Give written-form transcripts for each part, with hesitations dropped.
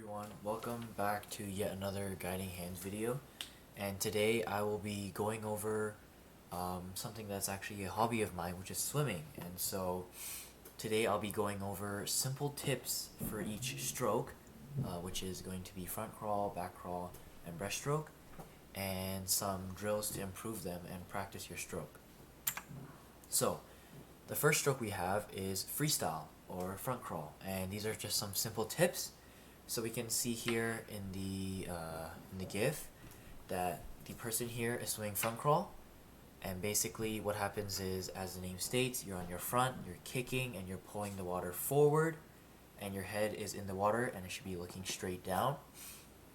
everyone, welcome back to yet another guiding hands video, and today I will be going over something that's actually a hobby of mine, which is swimming. And so today I'll be going over simple tips for each stroke, which is going to be front crawl, back crawl, and breaststroke, and some drills to improve them and practice your stroke. So the first stroke we have is freestyle or front crawl, and these are just some simple tips. So we can see here in the GIF that the person here is swimming front crawl, and basically what happens is, as the name states, you're on your front, you're kicking, and you're pulling the water forward, and your head is in the water, and it should be looking straight down.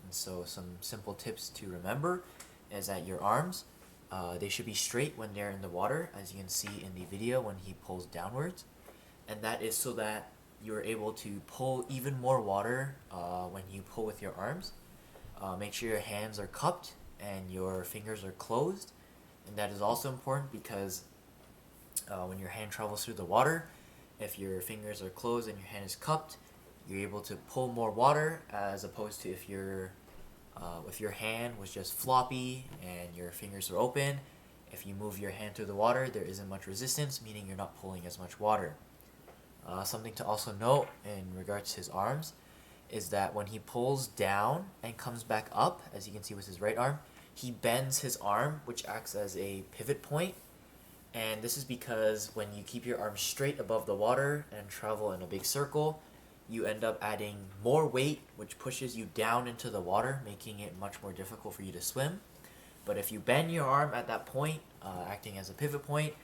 And so some simple tips to remember is that your arms, they should be straight when they're in the water, as you can see in the video when he pulls downwards, and that is so that you're able to pull even more water when you pull with your arms. Make sure your hands are cupped and your fingers are closed, and that is also important because when your hand travels through the water, if your fingers are closed and your hand is cupped, you're able to pull more water, as opposed to if your hand was just floppy and your fingers are open. If you move your hand through the water, there isn't much resistance, meaning you're not pulling as much water. Something to also note in regards to his arms is that when he pulls down and comes back up, as you can see with his right arm, he bends his arm, which acts as a pivot point. And this is because when you keep your arms straight above the water and travel in a big circle, you end up adding more weight, which pushes you down into the water, making it much more difficult for you to swim. But if you bend your arm at that point, acting as a pivot point,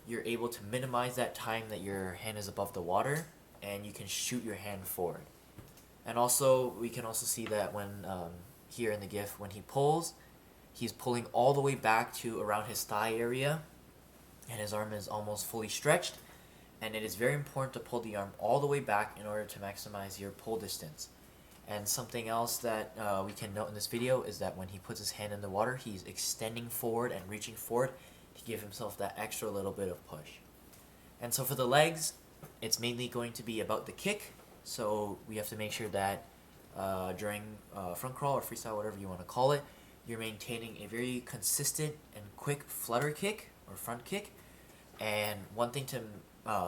you're able to minimize that time that your hand is above the water, and you can shoot your hand forward. And also, we can also see that when here in the GIF, when he pulls, he's pulling all the way back to around his thigh area, and his arm is almost fully stretched. And it is very important to pull the arm all the way back in order to maximize your pull distance. And something else that we can note in this video is that when he puts his hand in the water, he's extending forward and reaching forward to give himself that extra little bit of push. And so for the legs, it's mainly going to be about the kick. So we have to make sure that during front crawl or freestyle, whatever you want to call it, you're maintaining a very consistent and quick flutter kick or front kick. And one thing to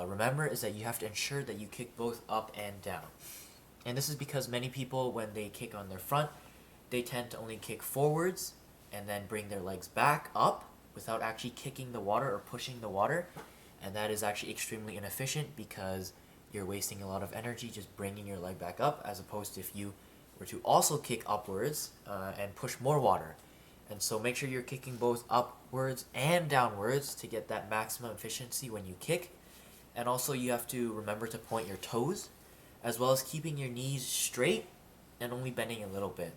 remember is that you have to ensure that you kick both up and down. And this is because many people, when they kick on their front, they tend to only kick forwards and then bring their legs back up without actually kicking the water or pushing the water. And that is actually extremely inefficient because you're wasting a lot of energy just bringing your leg back up, as opposed to if you were to also kick upwards and push more water. And so make sure you're kicking both upwards and downwards to get that maximum efficiency when you kick. And also you have to remember to point your toes, as well as keeping your knees straight and only bending a little bit.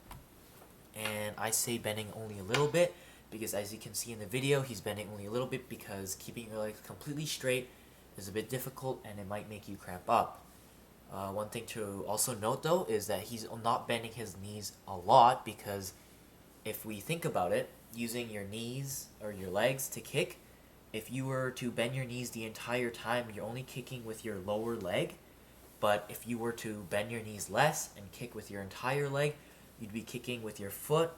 And I say bending only a little bit because, as you can see in the video, he's bending only a little bit because keeping your legs completely straight is a bit difficult and it might make you cramp up. One thing to also note though is that he's not bending his knees a lot, because if we think about it, using your knees or your legs to kick, if you were to bend your knees the entire time, you're only kicking with your lower leg. But if you were to bend your knees less and kick with your entire leg, you'd be kicking with your foot,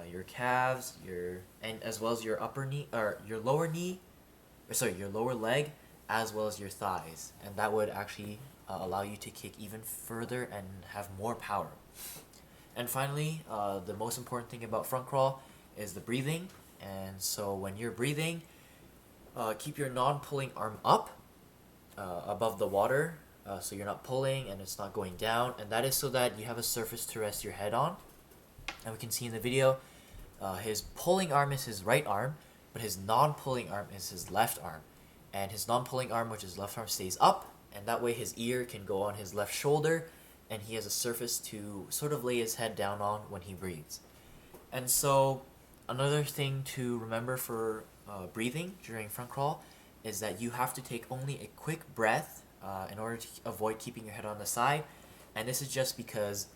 your calves, and as well as your upper knee, or your lower knee, your lower leg, as well as your thighs, and that would actually allow you to kick even further and have more power. And finally, the most important thing about front crawl is the breathing. And so when you're breathing, keep your non-pulling arm up above the water, so you're not pulling and it's not going down, and that is so that you have a surface to rest your head on. And we can see in the video, his pulling arm is his right arm, but his non-pulling arm is his left arm. And his non-pulling arm, which is left arm, stays up, and that way his ear can go on his left shoulder, and he has a surface to sort of lay his head down on when he breathes. And so another thing to remember for breathing during front crawl is that you have to take only a quick breath in order to avoid keeping your head on the side. And this is just because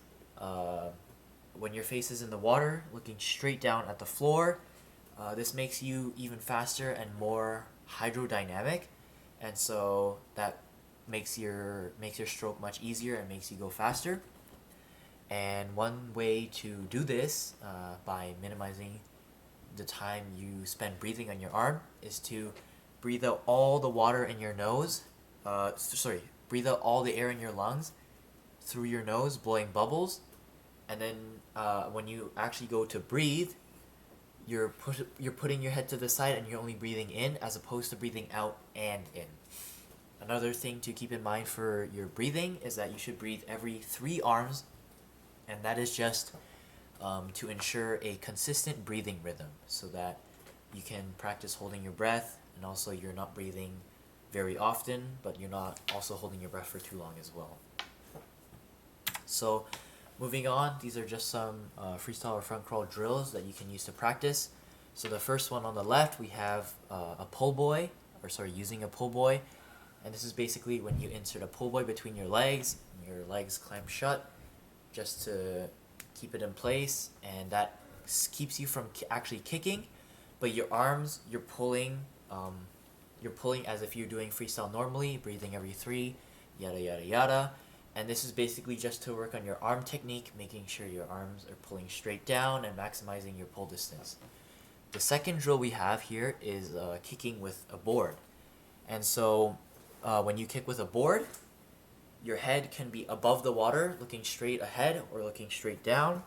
when your face is in the water, looking straight down at the floor, this makes you even faster and more hydrodynamic, and so that makes your stroke much easier and makes you go faster. And one way to do this by minimizing the time you spend breathing on your arm is to breathe out all the water in your nose. Breathe out all the air in your lungs through your nose, blowing bubbles. And then when you actually go to breathe, you're putting your head to the side and you're only breathing in as opposed to breathing out and in. Another thing to keep in mind for your breathing is that you should breathe every 3 arms, and that is just to ensure a consistent breathing rhythm so that you can practice holding your breath, and also you're not breathing very often, but you're not also holding your breath for too long as well. So moving on, these are just some freestyle or front crawl drills that you can use to practice. So the first one on the left, we have using a pull buoy. And this is basically when you insert a pull buoy between your legs, and your legs clamp shut just to keep it in place, and that keeps you from actually kicking, but your arms, you're pulling as if you're doing freestyle normally, breathing every 3, yada yada yada. And this is basically just to work on your arm technique, making sure your arms are pulling straight down and maximizing your pull distance. The second drill we have here is kicking with a board. And so when you kick with a board, your head can be above the water, looking straight ahead or looking straight down.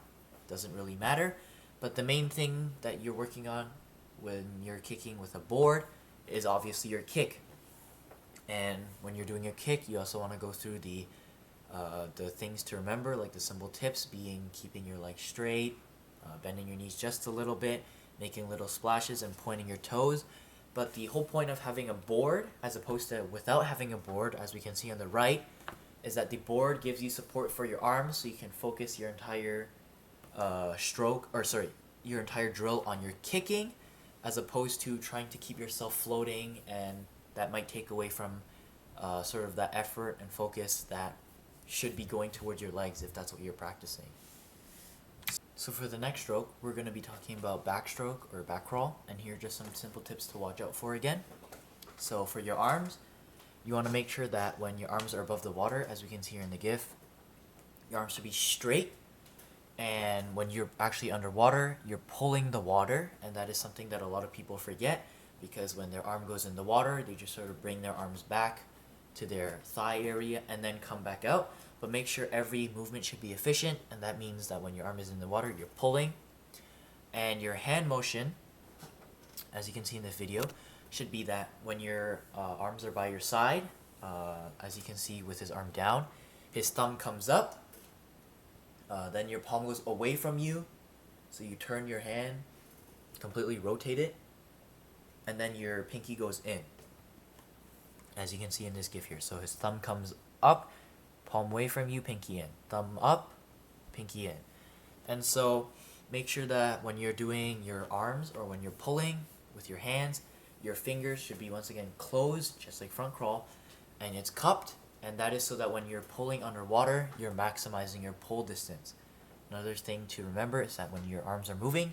Doesn't really matter. But the main thing that you're working on when you're kicking with a board is obviously your kick. And when you're doing a kick, you also want to go through the things to remember, like the simple tips being keeping your legs straight, bending your knees just a little bit, making little splashes and pointing your toes. But the whole point of having a board, as opposed to without having a board, as we can see on the right, is that the board gives you support for your arms, so you can focus your entire your entire drill on your kicking, as opposed to trying to keep yourself floating, and that might take away from sort of that effort and focus that should be going towards your legs if that's what you're practicing. So for the next stroke, we're going to be talking about backstroke or back crawl, and here are just some simple tips to watch out for again. So for your arms, you want to make sure that when your arms are above the water, as we can see here in the GIF, your arms should be straight, and when you're actually underwater, you're pulling the water, and that is something that a lot of people forget, because when their arm goes in the water, they just sort of bring their arms back to their thigh area and then come back out. But make sure every movement should be efficient, and that means that when your arm is in the water, you're pulling. And your hand motion, as you can see in this video, should be that when your arms are by your side, as you can see with his arm down, his thumb comes up, then your palm goes away from you, so you turn your hand, completely rotate it, and then your pinky goes in, as you can see in this GIF here. So his thumb comes up, palm away from you, pinky in. Thumb up, pinky in. And so make sure that when you're doing your arms or when you're pulling with your hands, your fingers should be once again closed, just like front crawl, and it's cupped, and that is so that when you're pulling underwater, you're maximizing your pull distance. Another thing to remember is that when your arms are moving,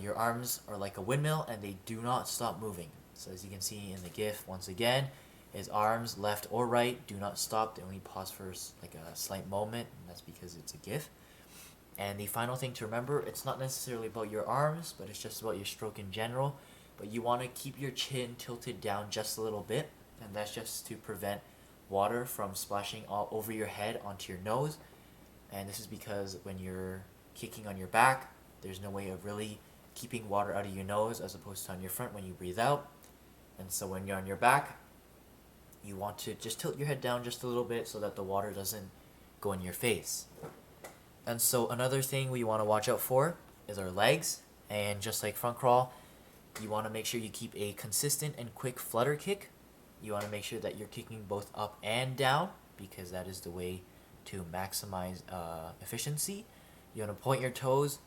your arms are like a windmill and they do not stop moving. So as you can see in the GIF, once again, his arms, left or right, do not stop. They only pause for like a slight moment, and that's because it's a GIF. And the final thing to remember, it's not necessarily about your arms, but it's just about your stroke in general. But you want to keep your chin tilted down just a little bit, and that's just to prevent water from splashing all over your head onto your nose. And this is because when you're kicking on your back, there's no way of really keeping water out of your nose as opposed to on your front when you breathe out. And so when you're on your back, you want to just tilt your head down just a little bit so that the water doesn't go in your face. And so another thing we want to watch out for is our legs. And just like front crawl, you want to make sure you keep a consistent and quick flutter kick. You want to make sure that you're kicking both up and down, because that is the way to maximize efficiency. You want to point your toes,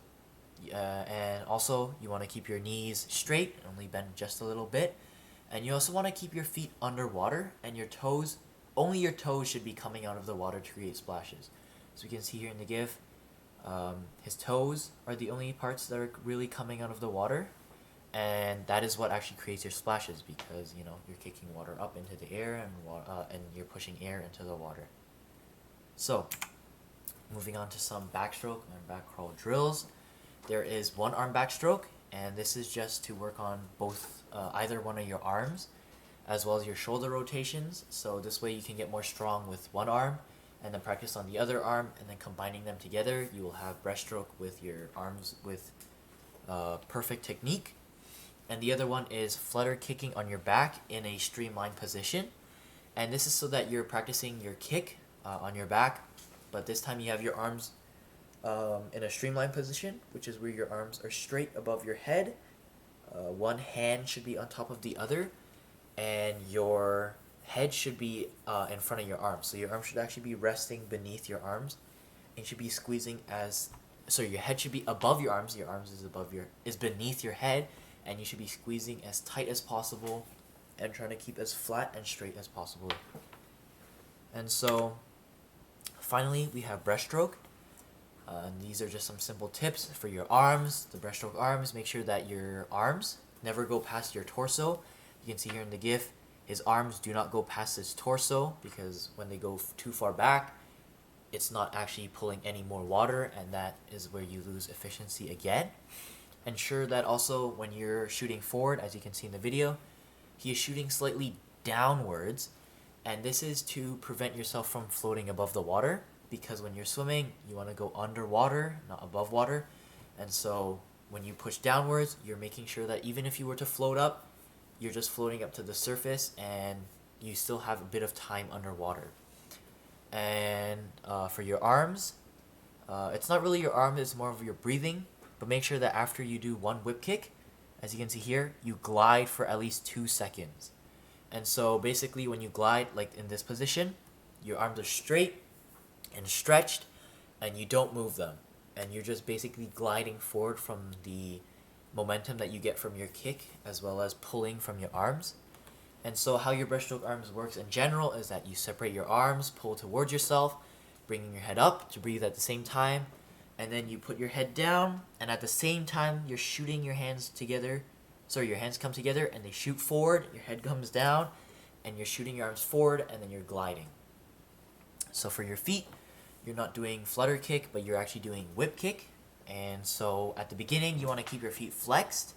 and also you want to keep your knees straight, only bend just a little bit. And you also want to keep your feet underwater, and your toes, only your toes should be coming out of the water to create splashes. So you can see here in the GIF, his toes are the only parts that are really coming out of the water, and that is what actually creates your splashes, because you're kicking water up into the air, and you're pushing air into the water. So moving on to some backstroke and back crawl drills. There is one arm backstroke, and this is just to work on both either one of your arms as well as your shoulder rotations. So this way you can get more strong with one arm and then practice on the other arm, and then combining them together you will have breaststroke with your arms with perfect technique. And the other one is flutter kicking on your back in a streamlined position, and this is so that you're practicing your kick on your back, but this time you have your arms in a streamlined position, which is where your arms are straight above your head. One hand should be on top of the other, and your head should be in front of your arms. So your arms should actually be resting beneath your arms, and should be squeezing your head should be above your arms is beneath your head, and you should be squeezing as tight as possible and trying to keep as flat and straight as possible. And so finally we have breaststroke. And these are just some simple tips for your arms. The breaststroke arms, make sure that your arms never go past your torso. You can see here in the GIF, his arms do not go past his torso, because when they go too far back, it's not actually pulling any more water, and that is where you lose efficiency again. Ensure that also when you're shooting forward, as you can see in the video, he is shooting slightly downwards, and this is to prevent yourself from floating above the water, because when you're swimming you want to go underwater, not above water. And so when you push downwards, you're making sure that even if you were to float up, you're just floating up to the surface and you still have a bit of time underwater. And for your arms, it's not really your arm, it's more of your breathing, but make sure that after you do one whip kick, as you can see here, you glide for at least 2 seconds. And so basically when you glide, like in this position, your arms are straight and stretched, and you don't move them, and you're just basically gliding forward from the momentum that you get from your kick, as well as pulling from your arms. And so how your breaststroke arms works in general is that you separate your arms, pull towards yourself, bringing your head up to breathe at the same time, and then you put your head down, and at the same time you're shooting your hands together. So your hands come together and they shoot forward, your head comes down, and you're shooting your arms forward, and then you're gliding. So for your feet, you're not doing flutter kick, but you're actually doing whip kick. And so at the beginning you want to keep your feet flexed.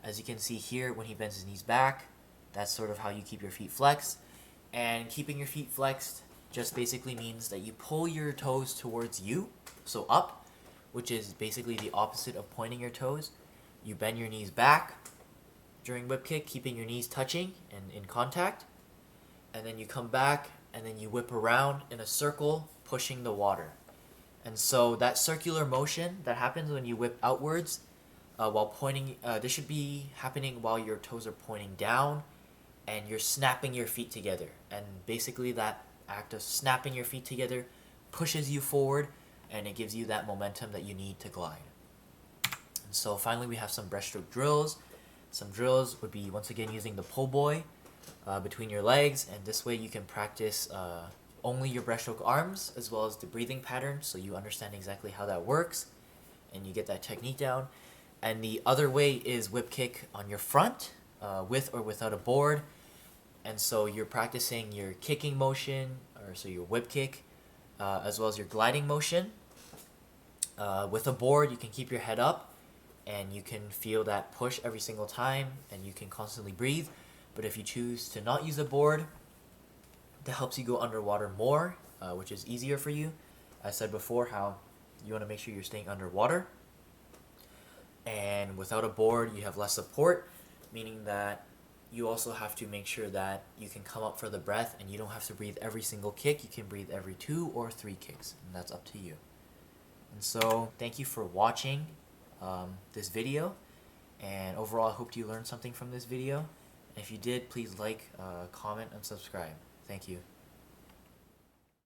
As you can see here, when he bends his knees back, that's sort of how you keep your feet flexed. And keeping your feet flexed just basically means that you pull your toes towards you, so up, which is basically the opposite of pointing your toes. You bend your knees back during whip kick, keeping your knees touching and in contact, and then you come back and then you whip around in a circle, pushing the water. And so that circular motion that happens when you whip outwards while pointing, this should be happening while your toes are pointing down and you're snapping your feet together. And basically that act of snapping your feet together pushes you forward, and it gives you that momentum that you need to glide. And so finally we have some breaststroke drills. Some drills would be, once again, using the pull buoy between your legs, and this way you can practice only your breaststroke arms as well as the breathing pattern, so you understand exactly how that works and you get that technique down. And the other way is whip kick on your front, with or without a board. And so you're practicing your kicking motion, or so your whip kick, as well as your gliding motion. With a board, you can keep your head up and you can feel that push every single time, and you can constantly breathe. But if you choose to not use a board, that helps you go underwater more, which is easier for you. I said before how you want to make sure you're staying underwater. And without a board, you have less support, meaning that you also have to make sure that you can come up for the breath, and you don't have to breathe every single kick. You can breathe every 2 or 3 kicks, and that's up to you. And so thank you for watching this video, and overall I hope you learned something from this video. And if you did, please like, comment, and subscribe. Thank you.